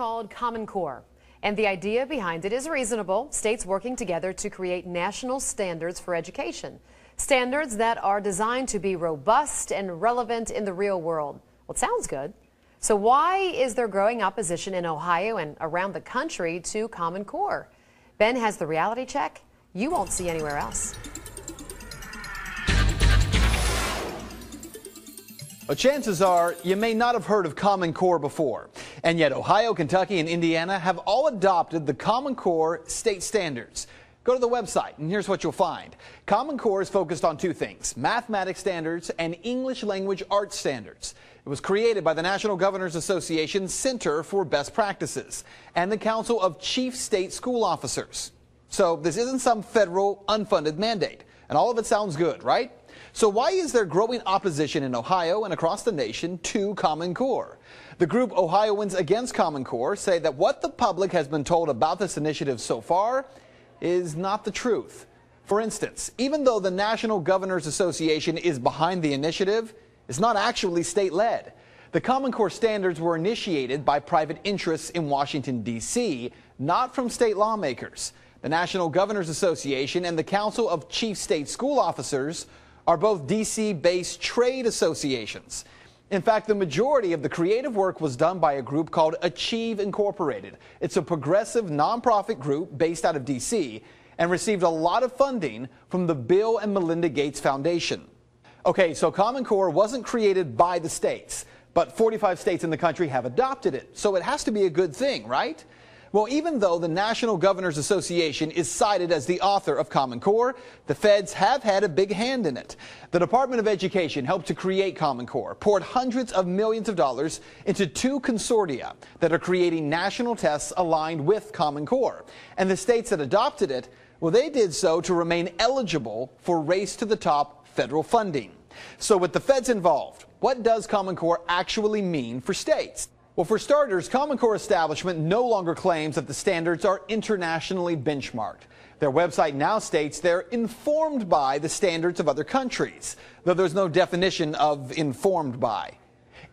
called Common Core, and the idea behind it is reasonable. States working together to create national standards for education. Standards that are designed to be robust and relevant in the real world. Well, it sounds good. So why is there growing opposition in Ohio and around the country to Common Core? Ben has the reality check you won't see anywhere else. Well, chances are you may not have heard of Common Core before, and yet Ohio, Kentucky, and Indiana have all adopted the Common Core state standards. Go to the website, and here's what you'll find. Common Core is focused on two things: mathematics standards and English language arts standards. It was created by the National Governors Association Center for Best Practices and the Council of Chief State School Officers. So this isn't some federal unfunded mandate, and all of it sounds good, right? So why is there growing opposition in Ohio and across the nation to Common Core? The group Ohioans Against Common Core say that what the public has been told about this initiative so far is not the truth. For instance, even though the National Governors Association is behind the initiative, it's not actually state-led. The Common Core standards were initiated by private interests in Washington, D.C., not from state lawmakers. The National Governors Association and the Council of Chief State School Officers are both D.C.-based trade associations. In fact, the majority of the creative work was done by a group called Achieve Incorporated. It's a progressive nonprofit group based out of D.C. and received a lot of funding from the Bill and Melinda Gates Foundation. Okay, so Common Core wasn't created by the states, but 45 states in the country have adopted it, so it has to be a good thing, right? Well, even though the National Governors Association is cited as the author of Common Core, the feds have had a big hand in it. The Department of Education helped to create Common Core, poured hundreds of millions of dollars into two consortia that are creating national tests aligned with Common Core. And the states that adopted it, well, they did so to remain eligible for Race to the Top federal funding. So with the feds involved, what does Common Core actually mean for states? Well, for starters, Common Core establishment no longer claims that the standards are internationally benchmarked. Their website now states they're informed by the standards of other countries, though there's no definition of informed by.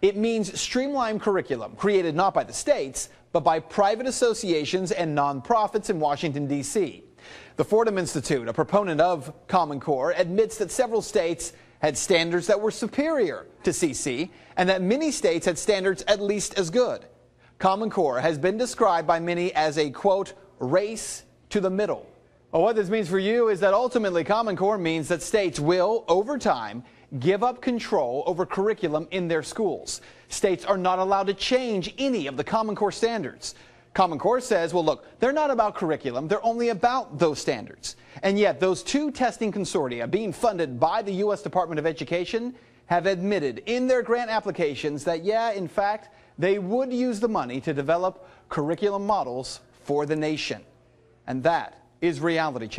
It means streamlined curriculum created not by the states, but by private associations and nonprofits in Washington, D.C. The Fordham Institute, a proponent of Common Core, admits that several states had standards that were superior to CC, and that many states had standards at least as good. Common Core has been described by many as a, quote, race to the middle. Well, what this means for you is that ultimately Common Core means that states will, over time, give up control over curriculum in their schools. States are not allowed to change any of the Common Core standards. Common Core says, well, look, they're not about curriculum, they're only about those standards. And yet those two testing consortia being funded by the U.S. Department of Education have admitted in their grant applications that, yeah, in fact, they would use the money to develop curriculum models for the nation. And that is Reality Check.